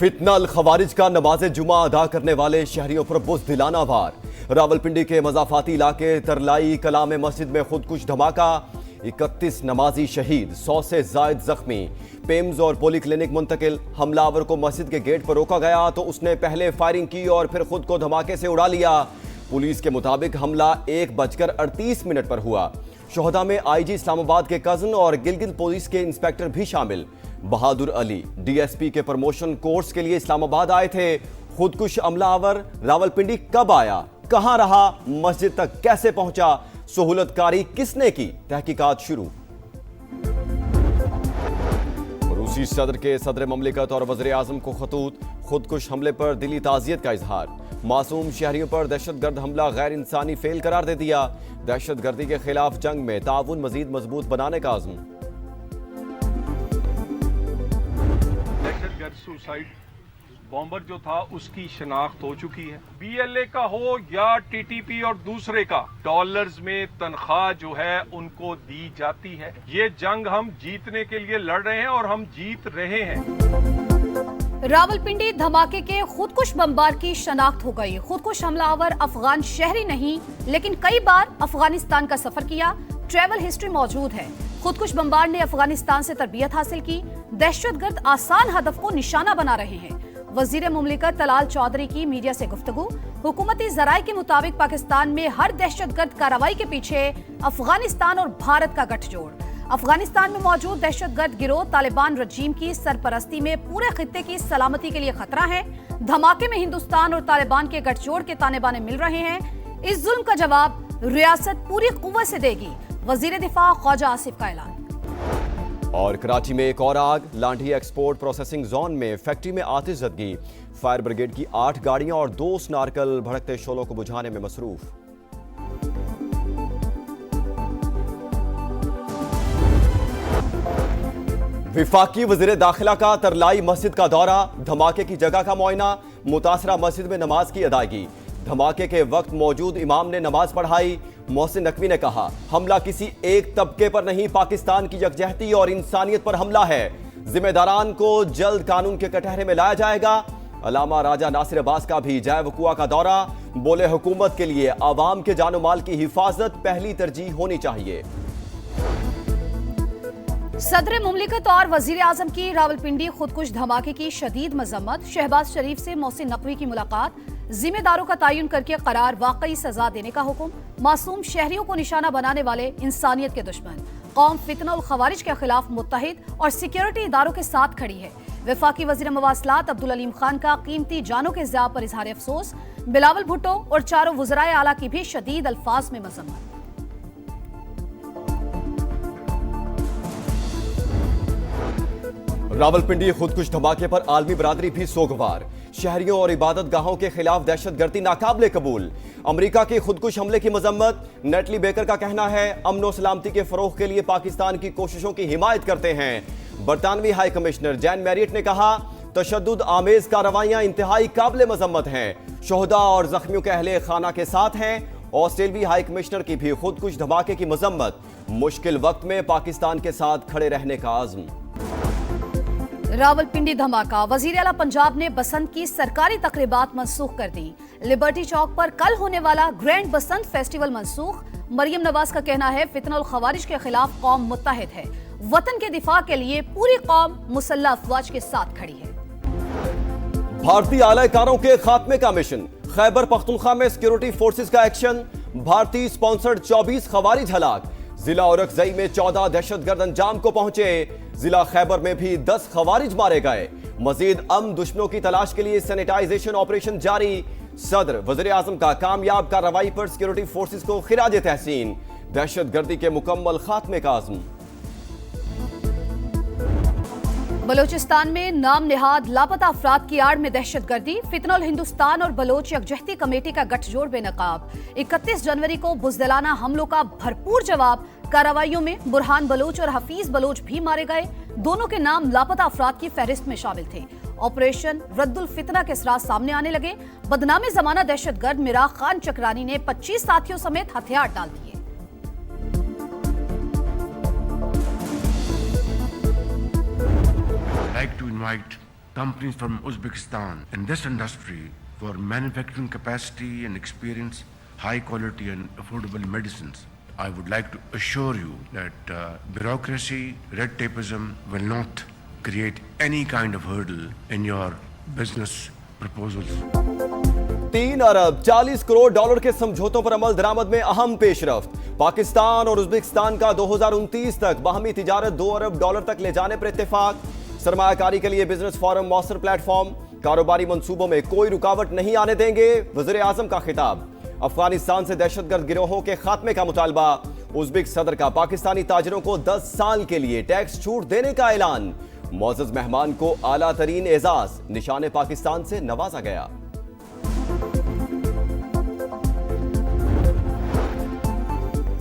फितनल खवारिज का नमाज जुमा अदा करने वाले शहरियों पर बुज़दिलाना वार। रावलपिंडी के मजाफाती इलाके तरलाई कला में मस्जिद में खुदकुश धमाका। 31 नमाजी शहीद, 100 से जायद जख्मी। पेम्स और पोली क्लिनिक मुंतकिल। हमलावर को मस्जिद के गेट पर रोका गया तो उसने पहले फायरिंग की और फिर खुद को धमाके से उड़ा लिया। पुलिस के मुताबिक हमला 1:38 पर हुआ। शोहदा में आईजी इस्लामाबाद के कजन और गिलगित पुलिस के इंस्पेक्टर भी शामिल। बहादुर अली डीएसपी के प्रमोशन कोर्स के लिए इस्लामाबाद आए थे। खुदकुश हमलावर रावलपिंडी कब आया, कहां रहा, मस्जिद तक कैसे पहुंचा, सहूलतकारी किसने की, तहकीकात शुरू। रूसी सदर के सदर ममलिकत और वज़ीर आज़म को खतूत। खुदकुश हमले पर दिली ताज़ियत का इजहार। मासूम शहरियों पर दहशतगर्द हमला गैर इंसानी फेल करार दे दिया। दहशतगर्दी के खिलाफ जंग में ताउन मजीद मजबूत बनाने का आज़म। दहशतगर्द सुसाइड बॉम्बर जो था उसकी शनाख्त हो चुकी है। बीएलए का हो या टीटीपी और दूसरे का, डॉलर्स में तनख्वाह जो है उनको दी जाती है। ये जंग हम जीतने के लिए लड़ रहे हैं और हम जीत रहे हैं। रावलपिंडी धमाके के खुदकुश बमबार की शनाख्त हो गई। खुदकुश हमलावर अफगान शहरी नहीं, लेकिन कई बार अफगानिस्तान का सफर किया। ट्रैवल हिस्ट्री मौजूद है। खुदकुश बमबार ने अफगानिस्तान से तरबियत हासिल की। दहशतगर्द आसान हदफ को निशाना बना रहे हैं। वजीर मुमलिकत तलाल चौधरी की मीडिया से गुफ्तगू। हुकूमती जराये के मुताबिक पाकिस्तान में हर दहशतगर्द कार्रवाई के पीछे अफगानिस्तान और भारत का गठजोड़। अफगानिस्तान में मौजूद दहशतगर्द गिरोह तालिबान रजीम की सरपरस्ती में पूरे खित्ते की सलामती के लिए खतरा है। धमाके में हिंदुस्तान और तालिबान के गठजोड़ के ताने बाने मिल रहे हैं। इस जुल्म का जवाब रियासत पूरी कुव्वत से देगी। वजीर दिफा ख्वाजा आसिफ का ऐलान। और कराची में एक और आग। लांढी एक्सपोर्ट प्रोसेसिंग जोन में फैक्ट्री में आतिशज़दगी। फायर ब्रिगेड की 8 गाड़ियां और 2 स्नार्कल भड़कते शोलों को बुझाने में मसरूफ। विफाकी वज़ीर दाखिला का तरलाई मस्जिद का दौरा। धमाके की जगह का मुआयना। मुतासरा मस्जिद में नमाज की अदायगी। धमाके के वक्त मौजूद इमाम ने नमाज पढ़ाई। मोहसिन नकवी ने कहा, हमला किसी एक तबके पर नहीं, पाकिस्तान की यकजहती और इंसानियत पर हमला है। जिम्मेदारान को जल्द कानून के कटहरे में लाया जाएगा। अलामा राजा नासिर अब्बास का भी जाए वकुआ का दौरा। बोले, हुकूमत के लिए आवाम के जानो माल की हिफाजत पहली तरजीह होनी चाहिए। सदर मुमलिकत और वजीर आजम की रावलपिंडी खुदकुश धमाके की शदीद मजम्मत। शहबाज शरीफ से मोहसिन नकवी की मुलाकात। जिम्मेदारों का तयन करके करार वाकई सजा देने का हुक्म। मासूम शहरियों को निशाना बनाने वाले इंसानियत के दुश्मन। कौम फितनल खवारिज के खिलाफ मुत्तहिद और सिक्योरिटी इदारों के साथ खड़ी है। वफाकी वजीर मवासलात अब्दुल अलीम खान का कीमती जानों के ज़िया पर इजहार अफसोस। बिलावल भुट्टो और चारों वज़राए आला की भी शदीद अल्फाज में मजम्मत। रावलपिंडी खुदकुश धमाके पर आलमी बरादरी भी सोगवार। शहरियों और इबादत गाहों के खिलाफ दहशतगर्दी नाकाबिले कबूल। अमरीका के खुदकुश हमले की मजम्मत। नेटली बेकर का कहना है, अमन और सलामती के फरोग के लिए पाकिस्तान की कोशिशों की हिमायत करते हैं। बरतानवी हाई कमिश्नर जैन मैरियट ने कहा, तशद्दुद आमेज कार्रवाइयां इंतहाई काबिले मजम्मत हैं। शोहदा और जख्मियों के अहले खाना के साथ हैं। ऑस्ट्रेलवी हाई कमिश्नर की भी खुदकुश धमाके की मजम्मत। मुश्किल वक्त में पाकिस्तान के साथ खड़े रहने का आज़म। रावलपिंडी धमाका। वजीर आला पंजाब ने बसंत की सरकारी तकरीबात मनसूख कर दी। लिबर्टी चौक पर कल होने वाला ग्रैंड बसंत फेस्टिवल मनसूख। मरियम नवाज का कहना है, फितनल खवारिज के खिलाफ कौम मुत्तहिद है। वतन के दिफा के लिए पूरी कौम मुसल्लह अफवाज के साथ खड़ी है। भारतीय आलाकारों के खात्मे का मिशन। खैबर पख्तूनख्वा में सिक्योरिटी फोर्सेस का एक्शन। भारतीय स्पॉन्सर्ड 24 खवारिज हलाक। जिला औरकजई में 14 दहशतगर्द अंजाम को पहुंचे। जिला खैबर में भी 10 खवारिज मारे गए। मजीद अमन दुश्मनों की तलाश के लिए सैनिटाइजेशन ऑपरेशन जारी। सदर वज़ीर आज़म का कामयाब कार्रवाई पर सिक्योरिटी फोर्सेस को खिराज तहसीन। दहशतगर्दी के मुकम्मल खात्मे का आज़म। बलोचिस्तान में नाम निहाद लापता अफराद की आड़ में दहशतगर्दी। फितनल हिंदुस्तान और बलोच यकजहती कमेटी का गठजोड़ बेनकाब। 31 जनवरी को बुज़दिलाना हमलों का भरपूर जवाब। कार्रवाइयों में बुरहान बलोच और हफीज बलोच भी मारे गए। दोनों के नाम लापता अफराद की फहरिस्त में शामिल थे। ऑपरेशन रद्दुल फितना के असरार सामने आने लगे। बदनामे जमाना दहशतगर्द मिराग खान चक्रानी ने 25 साथियों समेत हथियार डाल दिए। like to invite companies from Uzbekistan in this industry for manufacturing capacity and experience, high quality and affordable medicines. I would like to assure you that bureaucracy, red tapeism will not create any kind of hurdle in your business proposals. 3 Arab 40 crore dollar के समझौतों पर अमल दरामद में अहम पेशरफ्त। पाकिस्तान और Uzbekistan का 2029 तक बाहमी तिजारत 2 अरब dollar तक ले जाने पर इत्तेफाक। सरमायाकारी के लिए बिजनेस फोरम मौसर प्लेटफॉर्म, कारोबारी मंसूबों में कोई रुकावट नहीं आने देंगे, वज़ीर आज़म का खिताब। अफगानिस्तान से दहशतगर्द गिरोहों के खात्मे का मुतालबा। उज्बेक सदर का पाकिस्तानी ताजिरों को 10 साल के लिए टैक्स छूट देने का ऐलान। मुअज़्ज़ज़ मेहमान को आला तरीन एजाज निशान पाकिस्तान से नवाजा गया।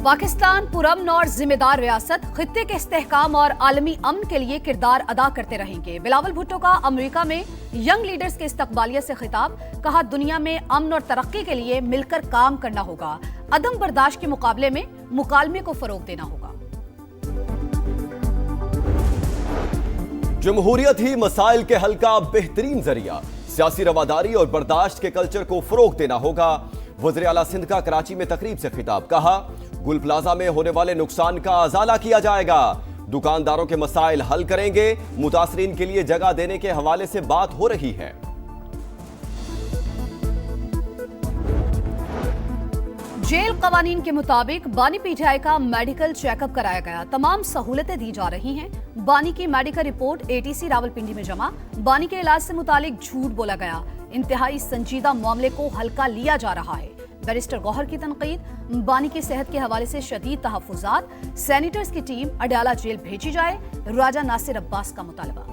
पाकिस्तान पुरअमन और जिम्मेदार रियासत खित्ते के इस्तेहकाम और आलमी अमन के लिए किरदार अदा करते रहेंगे। बिलावल भुट्टो का अमेरिका में यंग लीडर्स के इस्तकबालिया से खिताब। कहा, दुनिया में अमन और तरक्की के लिए मिलकर काम करना होगा। अदम बर्दाश्त के मुकाबले में मुकालमे को फरोग देना होगा। जमहूरियत ही मसाइल के हल का बेहतरीन जरिया। सियासी रवादारी और बर्दाश्त के कल्चर को फरोग देना होगा। वज़ीर आला सिंध का कराची में तकरीब से खिताब। कहा, गुल प्लाजा में होने वाले नुकसान का अजाला किया जाएगा। दुकानदारों के मसाइल हल करेंगे। मुतासरीन के लिए जगह देने के हवाले से बात हो रही है। जेल कवानीन के मुताबिक बानी पीटीआई का मेडिकल चेकअप कराया गया। तमाम सहूलतें दी जा रही हैं। बानी की मेडिकल रिपोर्ट एटीसी रावलपिंडी में जमा। बानी के इलाज से मुतालिक झूठ बोला गया। इंतहाई संजीदा मामले को हल्का लिया जा रहा है। बैरिस्टर गौहर की तनकीद। बानी की सेहत के हवाले से शदीद तहफ्फुज़ात। सैनिटर्स की टीम अडयाला जेल भेजी जाए। राजा नासिर अब्बास का मुतालबा।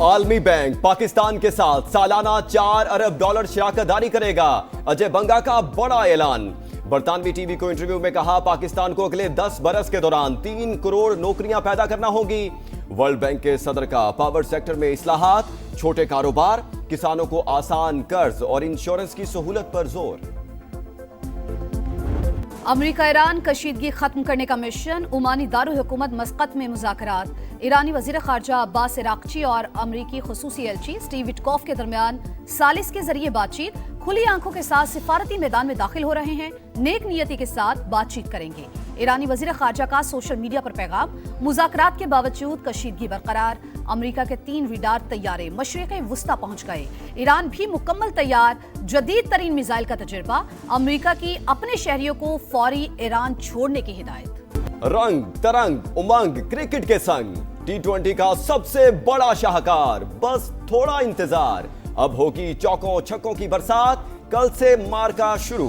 आलमी बैंक पाकिस्तान के साथ सालाना 4 अरब डॉलर शराकतदारी करेगा। अजय बंगा का बड़ा ऐलान। बरतानवी टीवी को इंटरव्यू में कहा, पाकिस्तान को अगले 10 बरस के दौरान 3 करोड़ नौकरियां पैदा करना होगी। वर्ल्ड बैंक के सदर का पावर सेक्टर में इस्लाहात, छोटे कारोबार, किसानों को आसान कर्ज और इंश्योरेंस की सहूलत पर जोर। अमेरिका ईरान कशीदगी खत्म करने का मिशन। ओमानी दारुल हुकूमत मस्कत में मुज़ाकरात। ईरानी वज़ीर ख़ारजा अब्बास इराक़ची और अमरीकी ख़ुसूसी एलची स्टीव विटकॉफ के दरमियान सालिस के जरिए बातचीत। खुली आंखों के साथ सिफारती मैदान में दाखिल हो रहे हैं। नेक नियति के साथ बातचीत करेंगे। ईरानी वज़ीर ख़ारजा का सोशल मीडिया पर पैगाम। मुज़ाकरात के बावजूद कशीदगी बरकरार। अमेरिका के 3 रडार तैयारे मशरिक़ वुस्ता पहुंच गए। ईरान भी मुकम्मल तैयार। जदीद तरीन मिसाइल का तजुर्बा। अमेरिका की अपने शहरियों को फौरी ईरान छोड़ने की हिदायत। रंग तरंग उमंग क्रिकेट के संग T20 का सबसे बड़ा शाहकार। बस थोड़ा इंतजार, अब होगी चौकों छक्कों की बरसात। कल से मार्का शुरू।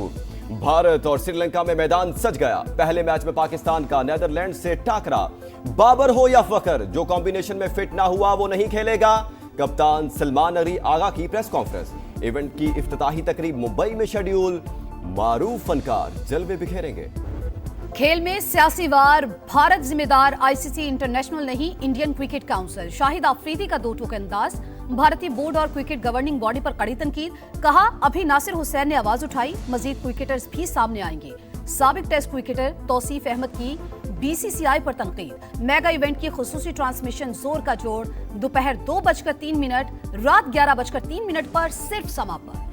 भारत और श्रीलंका में मैदान सज गया। पहले मैच में पाकिस्तान का नीदरलैंड से टाकरा। बाबर हो या फखर, जो कॉम्बिनेशन में फिट ना हुआ वो नहीं खेलेगा। कप्तान सलमान अली आगा की प्रेस कॉन्फ्रेंस। इवेंट की इफ्तिताही तकरीब मुंबई में शेड्यूल। मारूफ फनकार जलवे बिखेरेंगे। खेल में सियासी वार। भारत जिम्मेदार आईसीसी इंटरनेशनल नहीं, Indian cricket council. Shahid Afridi का 2 टूक अंदाज। भारतीय बोर्ड और क्रिकेट गवर्निंग बॉडी पर कड़ी तनकीद। कहा, अभी नासिर हुसैन ने आवाज उठाई, मजीद क्रिकेटर्स भी सामने आएंगे। साबिक टेस्ट क्रिकेटर तौसीफ अहमद की बीसीसीआई पर तनकीद। मेगा इवेंट की खुसूसी ट्रांसमिशन जोर का जोड़। दोपहर 2:03, रात 11:03 पर सिर्फ समा पर।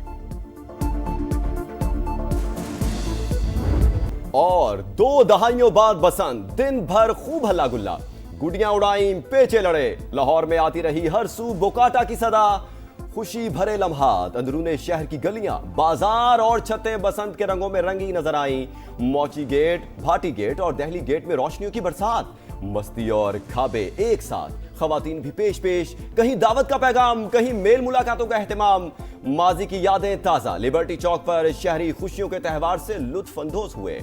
और 2 दहाइयों बाद बसंत, दिन भर खूब हल्ला गुल्ला, गुडियां उड़ाई, पेचे लड़े। लाहौर में आती रही हर सू बोकाटा की सदा। खुशी भरे लम्हात। अंदरूने शहर की गलियां, बाजार और छतें बसंत के रंगों में रंगी नजर आईं। मौची गेट, भाटी गेट और दहली गेट में रोशनियों की बरसात। मस्ती और खाबे एक साथ। खवातीन भी पेश पेश, कहीं दावत का पैगाम, कहीं मेल मुलाकातों का एहतमाम। माजी की यादें ताजा। लिबर्टी चौक पर शहरी खुशियों के त्यौहार से लुत्फ अंदोज हुए।